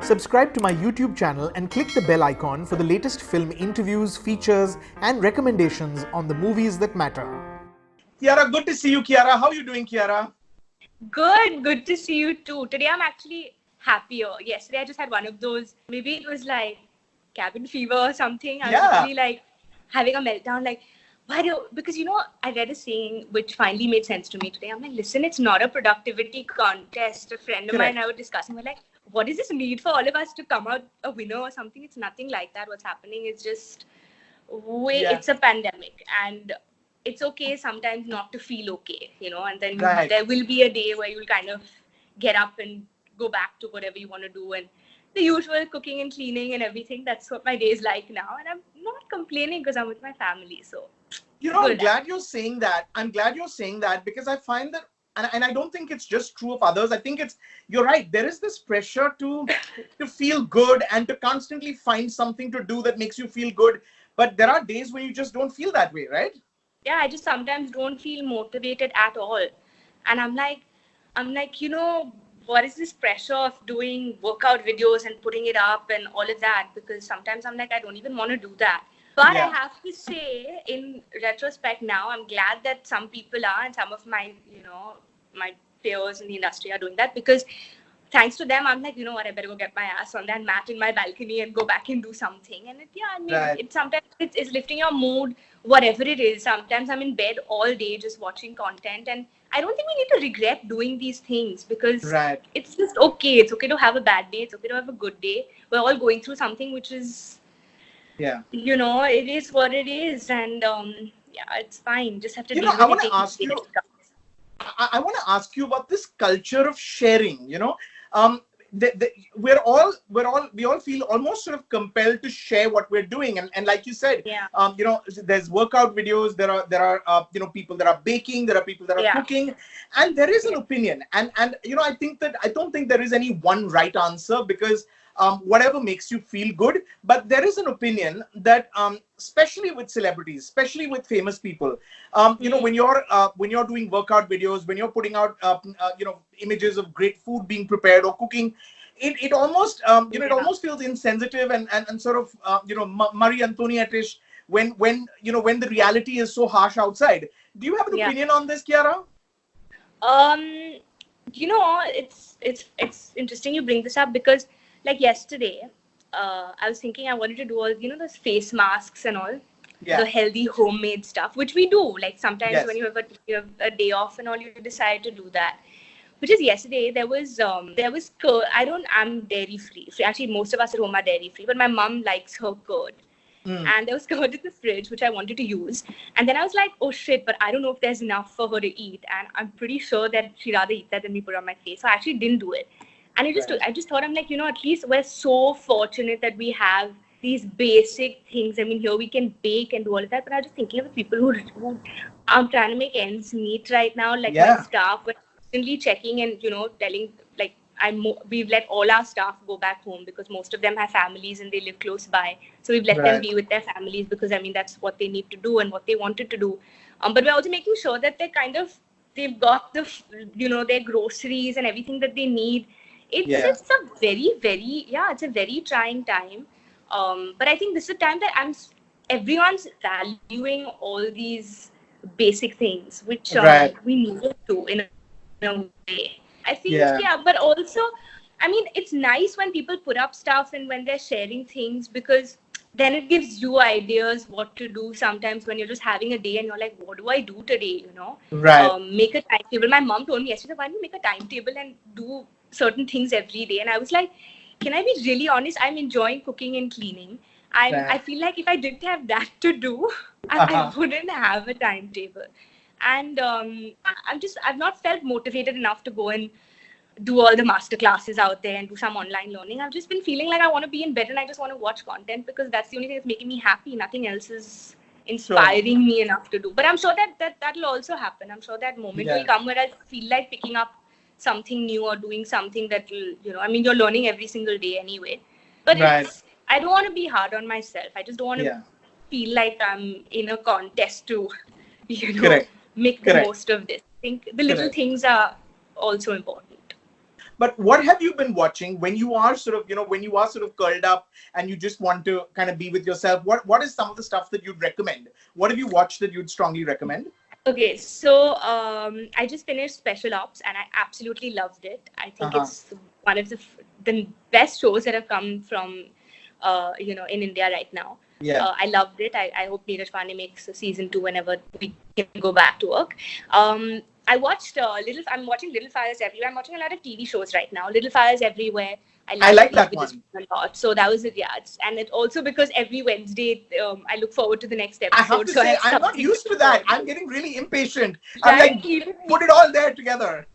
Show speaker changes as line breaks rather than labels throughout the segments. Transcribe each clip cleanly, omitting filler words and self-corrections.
Subscribe to my YouTube channel and click the bell icon for the latest film interviews, features, and recommendations on the movies that matter.
Kiara, good to see you, Kiara. How are you doing, Kiara?
Good to see you too. Today I'm actually happier. Yesterday I just had one of those, maybe it was like cabin fever or something. I was really like having a meltdown, like, because I read a saying which finally made sense to me today. I'm like, listen, it's not a productivity contest. A friend of mine and I were discussing, we're like, what is this need for all of us to come out a winner or something? It's nothing like that. What's happening is just, it's a pandemic, and it's okay sometimes not to feel okay, and then there will be a day where you'll kind of get up and go back to whatever you want to do, and the usual cooking and cleaning and everything. That's what my day is like now, and I'm not complaining because I'm with my family. So
I'm glad you're saying that. I'm glad you're saying that because I find that, and I don't think it's just true of others. I think you're right. There is this pressure to feel good and to constantly find something to do that makes you feel good. But there are days when you just don't feel that way, right?
Yeah, I just sometimes don't feel motivated at all. And I'm like, what is this pressure of doing workout videos and putting it up and all of that? Because sometimes I'm like, I don't even want to do that. But I have to say, in retrospect now, I'm glad that some people are, and some of my, my peers in the industry are doing that, because thanks to them, I'm like, you know what, I better go get my ass on that mat in my balcony and go back and do something. And it sometimes it's lifting your mood, whatever it is. Sometimes I'm in bed all day just watching content, and I don't think we need to regret doing these things, because it's just okay. It's okay to have a bad day. It's okay to have a good day. We're all going through something which is, it is what it is. And it's fine. Just have to deal with it.
I want to ask you about this culture of sharing. We all feel almost sort of compelled to share what we're doing, and like you said, there's workout videos, there are people that are baking, there are people that are cooking, and there is an opinion, and I don't think there is any one right answer, because whatever makes you feel good. But there is an opinion that, especially with celebrities, especially with famous people, when you're doing workout videos, when you're putting out, images of great food being prepared or cooking, it almost, it almost feels insensitive and sort of, Marie Antoinette-ish when the reality is so harsh outside. Do you have an opinion on this, Kiara?
It's interesting you bring this up, because like yesterday, I was thinking I wanted to do all, those face masks and all, the healthy homemade stuff, which we do. Like sometimes when you have a day off and all, you decide to do that. Which is yesterday, there was curd. I'm dairy free. Actually, most of us at home are dairy free, but my mom likes her curd. And there was curd in the fridge, which I wanted to use. And then I was like, oh shit, but I don't know if there's enough for her to eat. And I'm pretty sure that she'd rather eat that than me put it on my face. So I actually didn't do it. And I just thought, I'm like, at least we're so fortunate that we have these basic things. I mean, here we can bake and do all of that. But I was just thinking of the people who are trying to make ends meet right now. Like my staff, we're constantly checking and, telling, like, we've let all our staff go back home because most of them have families and they live close by. So we've let them be with their families because, that's what they need to do and what they wanted to do. But we're also making sure that they've got their groceries and everything that they need. It's a very, very, it's a very trying time. But I think this is a time that everyone's valuing all these basic things, which we need to in a way. I think, but also, it's nice when people put up stuff and when they're sharing things, because then it gives you ideas what to do sometimes when you're just having a day and you're like, what do I do today, Make a timetable. My mom told me yesterday, why don't you make a timetable and do certain things every day? And I was like, can I be really honest? I'm enjoying cooking and cleaning. I feel like if I didn't have that to do, I wouldn't have a timetable. And I've not felt motivated enough to go and do all the master classes out there and do some online learning. I've just been feeling like I want to be in bed and I just want to watch content, because that's the only thing that's making me happy. Nothing else is inspiring me enough to do. But I'm sure that'll also happen. I'm sure that moment will come where I feel like picking up something new or doing something that will, you're learning every single day anyway. But I don't want to be hard on myself. I just don't want to feel like I'm in a contest to, make the most of this. I think the little things are also important.
But what have you been watching when you are sort of, when you are sort of curled up and you just want to kind of be with yourself? What is some of the stuff that you'd recommend? What have you watched that you'd strongly recommend?
Okay, so I just finished Special Ops and I absolutely loved it. I think it's one of the best shows that have come from, in India right now.
Yeah.
I loved it. I hope Neeraj Pandey makes a season 2 whenever we can go back to work. I watched I'm watching Little Fires Everywhere. I'm watching a lot of TV shows right now. Little Fires Everywhere.
I like that one
a lot. So that was it. Yeah, and it also because every Wednesday I look forward to the next episode.
I have to say, I'm not used to that. I'm getting really impatient. I'm
like,
put it all there together.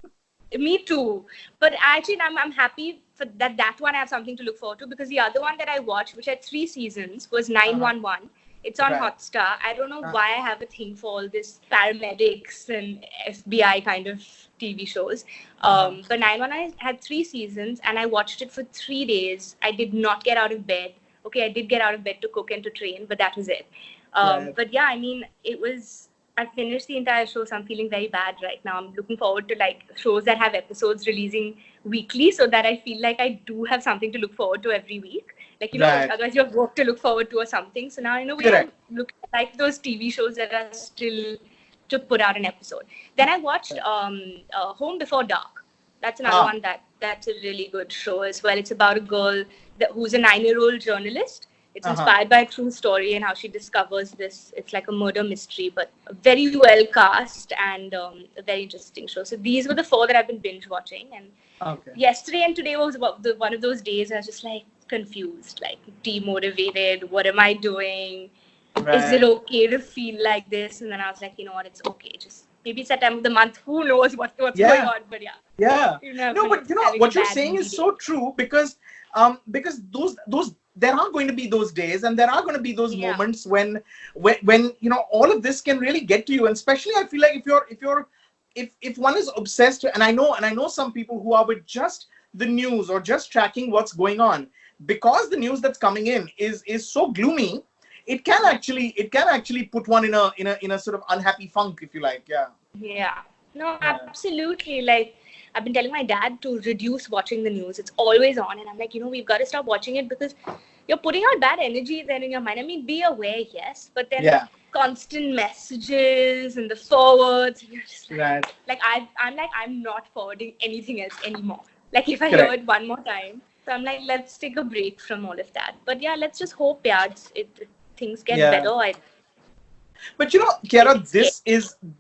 Me too. But actually, I'm happy for that one. I have something to look forward to because the other one that I watched, which had 3 seasons, was 911. It's on Hotstar. I don't know why I have a thing for all this paramedics and FBI kind of TV shows. But 911 had 3 seasons and I watched it for 3 days. I did not get out of bed. Okay, I did get out of bed to cook and to train, but that was it. But yeah, I mean, I finished the entire show, so I'm feeling very bad right now. I'm looking forward to like shows that have episodes releasing weekly so that I feel like I do have something to look forward to every week. Like, otherwise you have work to look forward to or something. So now, we are looking like those TV shows that are still to put out an episode. Then I watched Home Before Dark. That's another one that's a really good show as well. It's about a girl who's a 9-year-old journalist. It's inspired by a true story and how she discovers this. It's like a murder mystery, but very well cast and a very interesting show. So these were the 4 that I've been binge watching. And yesterday and today was one of those days I was just like confused, like demotivated. What am I doing? Is it okay to feel like this? And then I was like, you know what? It's okay. Just maybe it's that time of the month. Who knows what's going on? But
yeah. No, but what you're saying is so true because those there are going to be those days and there are going to be those moments when all of this can really get to you. And especially I feel like if one is obsessed, and I know some people who are with just the news or just tracking what's going on, because the news that's coming in is so gloomy, it can actually put one in a sort of unhappy funk, if you like.
Absolutely. Like, I've been telling my dad to reduce watching the news. It's always on. And I'm like, we've got to stop watching it because you're putting out bad energy then in your mind. I mean, be aware, yes. But then constant messages and the forwards. And you're just like, I'm not forwarding anything else anymore. Like, if I hear it one more time. So I'm like, let's take a break from all of that. But yeah, let's just hope, things get better.
But Kiara,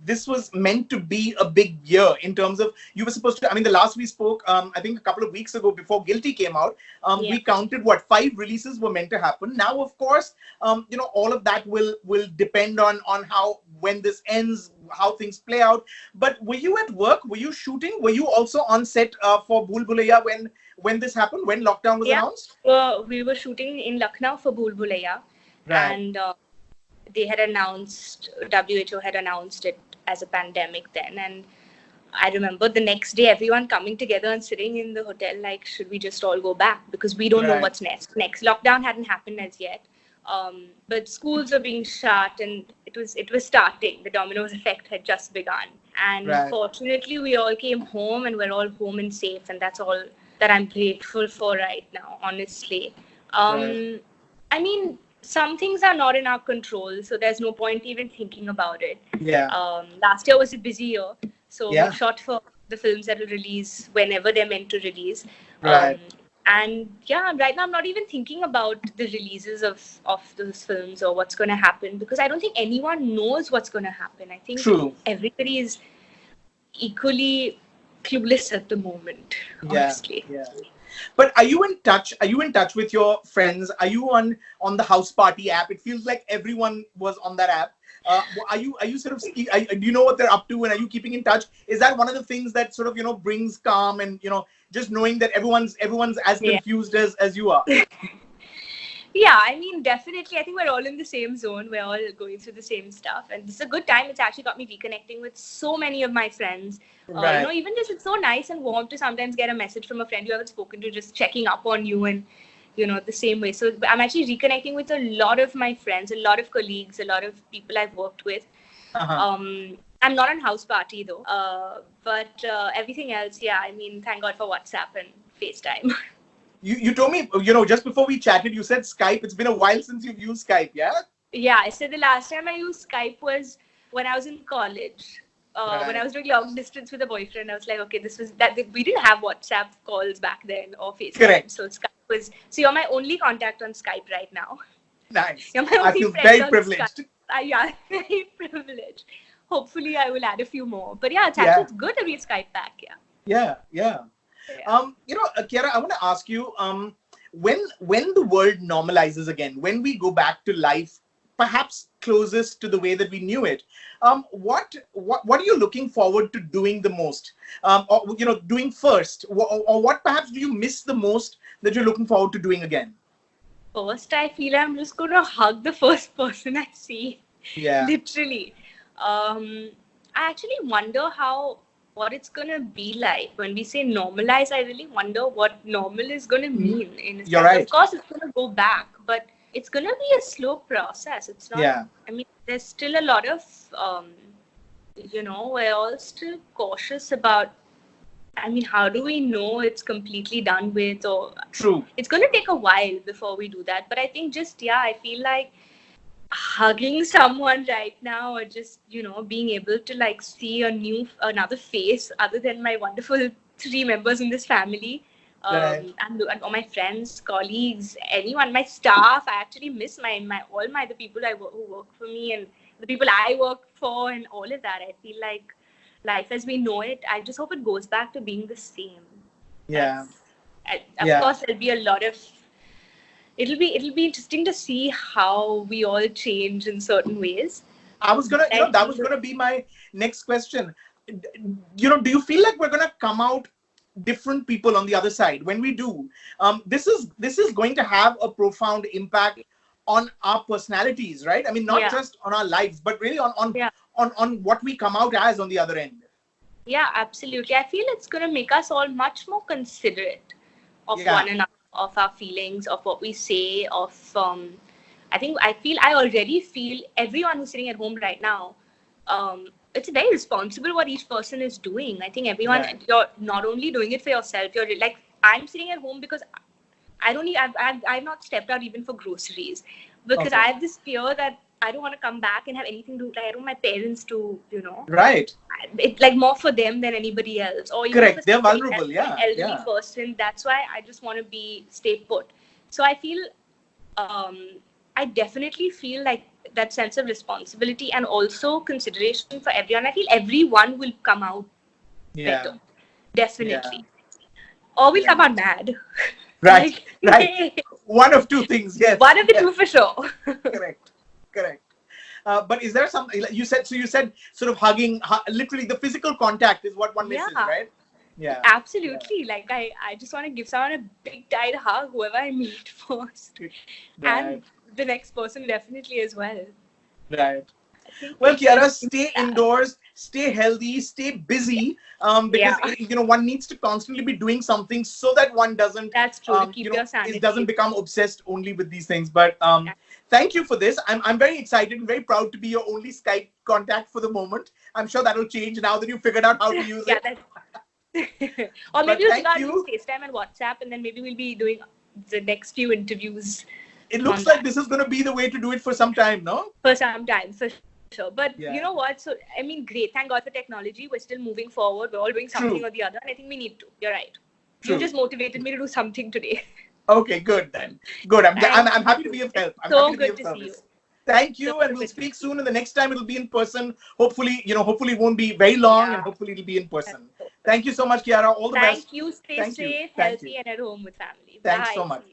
this was meant to be a big year in terms of you were supposed to. I mean, the last we spoke, I think a couple of weeks ago before Guilty came out, we counted 5 releases were meant to happen. Now, of course, all of that will depend on when this ends, how things play out. But were you at work? Were you shooting? Were you also on set for Bhool Bhulaiya when this happened? When lockdown was announced?
We were shooting in Lucknow for Bhool Bhulaiya, and they had announced, WHO had announced it as a pandemic then. And I remember the next day, everyone coming together and sitting in the hotel like, should we just all go back? Because we don't know what's next. Lockdown hadn't happened as yet. But schools were being shut and it was starting. The dominoes effect had just begun. And fortunately, we all came home and we're all home and safe. And that's all that I'm grateful for right now, honestly. I mean, some things are not in our control, so there's no point even thinking about it. Last year was a busy year, so we shot for the films that will release whenever they're meant to release. And right now I'm not even thinking about the releases of those films or what's going to happen, because I don't think anyone knows what's going to happen. I think everybody is equally clueless at the moment, honestly.
But are you in touch? Are you in touch with your friends? Are you on the House Party app? It feels like everyone was on that app. Are you sort of? Do you know what they're up to? And are you keeping in touch? Is that one of the things that sort of brings calm and just knowing that everyone's as confused as you are?
Yeah, I mean, definitely. I think we're all in the same zone. We're all going through the same stuff. And this is a good time. It's actually got me reconnecting with so many of my friends. Even just it's so nice and warm to sometimes get a message from a friend you haven't spoken to, just checking up on you and, the same way. So I'm actually reconnecting with a lot of my friends, a lot of colleagues, a lot of people I've worked with. I'm not on house party though. But everything else, yeah. I mean, thank God for WhatsApp and FaceTime.
You told me, just before we chatted, you said Skype. It's been a while since you've used Skype, yeah?
Yeah, I said the last time I used Skype was when I was in college.
Right.
When I was doing long distance with a boyfriend, I was like, okay, this was that. We didn't have WhatsApp calls back then or FaceTime.
Correct.
So Skype was. So you're my only contact on Skype right now.
Nice.
You're my only
I feel
friend
very
on
privileged.
Skype. Yeah, very privileged. Hopefully, I will add a few more. But yeah, it's good that we Skype back.
Yeah. Kiara, I want to ask you, when the world normalizes again, when we go back to life, perhaps closest to the way that we knew it, what are you looking forward to doing the most, or doing first, or what perhaps do you miss the most that you're looking forward to doing again?
First, I feel I'm just going to hug the first person I see.
Yeah.
Literally. I actually wonder what it's going to be like. When we say normalize, I really wonder what normal is going to mean.
You're right.
Of course, it's going to go back, but it's going to be a slow process. It's not, I mean, there's still a lot of, we're all still cautious about, I mean, how do we know it's completely done with? Or
True. It's
going to take a while before we do that. But I think I feel like hugging someone right now, or just, being able to like see another face other than my wonderful 3 members in this family. And all my friends, colleagues, anyone, my staff. I actually miss the people who work for me and the people I work for and all of that. I feel like life as we know it, I just hope it goes back to being the same.
Yeah.
Of course, there'll be a lot of. It'll be interesting to see how we all change in certain ways.
That was gonna be my next question. Do you feel like we're gonna come out different people on the other side? When we do, this is going to have a profound impact on our personalities, right? I mean, not just on our lives, but really on what we come out as on the other end. Yeah,
absolutely. I feel it's going to make us all much more considerate of one another, of our feelings, of what we say, of I already feel everyone who's sitting at home right now, it's very responsible what each person is doing. I think everyone, you're not only doing it for yourself, you're like, I'm sitting at home because I've not stepped out even for groceries, because I have this fear that I don't want to come back and have anything to, like, I don't want my parents to,
Right.
It's like more for them than anybody else. Or even
correct. They're vulnerable.
An elderly person. That's why I just want to stay put. So I feel, I definitely feel like that sense of responsibility and also consideration for everyone. I feel everyone will come out better. Definitely. Or we'll come out mad.
Right. Right. One of two things. Yes.
One of the two for sure.
Correct. But is there something you said? So you said sort of hugging, literally the physical contact is what one misses, right? Yeah.
Absolutely. Like I just want to give someone a big tight hug, whoever I meet first, and the next person definitely as well.
Right. Well, Kiara, stay indoors, stay healthy, stay busy, because one needs to constantly be doing something so that one doesn't.
That's true. To keep your sanity.
It doesn't become obsessed only with these things. But thank you for this. I'm very excited and very proud to be your only Skype contact for the moment. I'm sure that will change now that you figured out how to use it.
Or maybe we'll start using FaceTime and WhatsApp, and then maybe we'll be doing the next few interviews.
It looks like this is going to be the way to do it for some time, no?
For some time, for sure. But you know what? So, I mean, great. Thank God for technology. We're still moving forward. We're all doing something or the other. And I think we need to. You're right. You just motivated me to do something today.
Okay, good then. Good. I'm happy to be of help. I'm
so
happy to
good
be
to
of
see you.
Thank you, and we'll speak soon. And the next time it'll be in person. Hopefully it won't be very long, and hopefully it'll be in person. Thank you so much, Kiara. All the best.
Thank you. Stay safe, healthy, and at home with family.
Thanks
Bye.
so much.